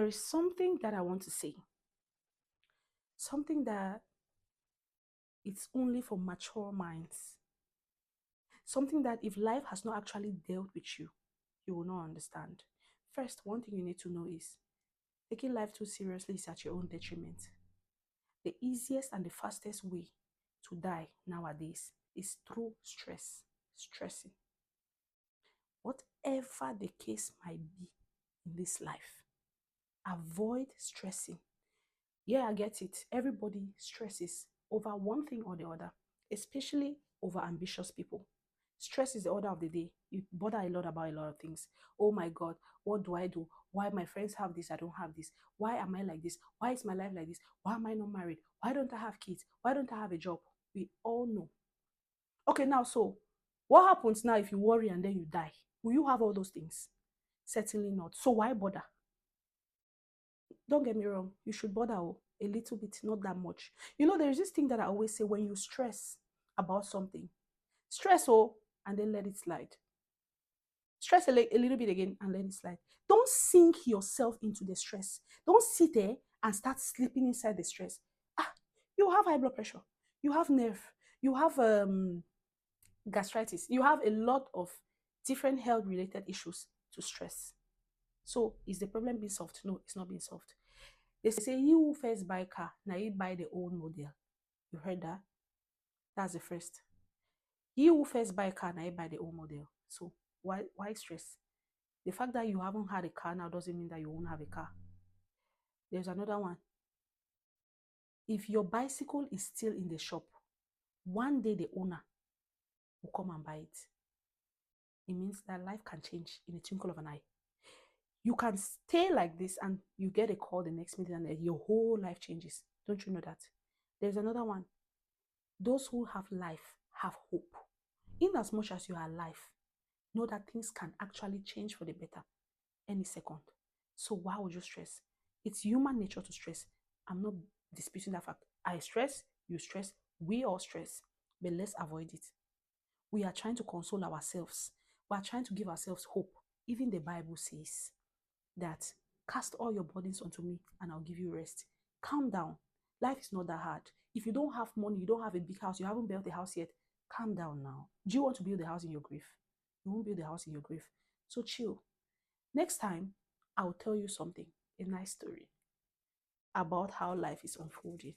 There is something that I want to say. Something that it's only for mature minds. Something that if life has not actually dealt with you, you will not understand. First, one thing you need to know is taking life too seriously is at your own detriment. The easiest and the fastest way to die nowadays is through stressing. Whatever the case might be in this life, avoid stressing. Yeah, I get it. Everybody stresses over one thing or the other, especially over ambitious people. Stress is the order of the day. You bother a lot about a lot of things. Oh my God, what do I do? Why my friends have this, I don't have this? Why am I like this? Why is my life like this? Why am I not married? Why don't I have kids? Why don't I have a job? We all know. Okay, now, so what happens now if you worry and then you die? Will you have all those things? Certainly not. So why bother? Don't get me wrong, you should bother a little bit, not that much. You know, there's this thing that I always say: when you stress about something, stress and then let it slide. Stress a little bit again and let it slide. Don't sink yourself into the stress. Don't sit there and start sleeping inside the stress. Ah, you have high blood pressure, you have nerve, you have gastritis, you have a lot of different health related issues to stress. So is the problem being solved? No, it's not being solved. They say you who first buy car, now you buy the old model. You heard that? That's the first. You who first buy car, now you buy the old model. So why stress? The fact that you haven't had a car now doesn't mean that you won't have a car. There's another one. If your bicycle is still in the shop, one day the owner will come and buy it. It means that life can change in a twinkle of an eye. You can stay like this and you get a call the next minute and your whole life changes. Don't you know that? There's another one. Those who have life have hope. In as much as you are alive, know that things can actually change for the better any second. So why would you stress? It's human nature to stress. I'm not disputing that fact. I stress, you stress, we all stress, but let's avoid it. We are trying to console ourselves. We are trying to give ourselves hope. Even the Bible says that cast all your burdens onto me and I'll give you rest. Calm down. Life is not that hard. If you don't have money, you don't have a big house, you haven't built a house yet, calm down now. Do you want to build a house in your grief? You won't build a house in your grief. So chill. Next time, I'll tell you something, a nice story about how life is unfolding.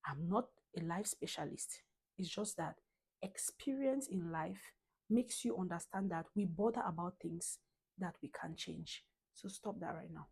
I'm not a life specialist. It's just that experience in life makes you understand that we bother about things that we can't change. So stop that right now.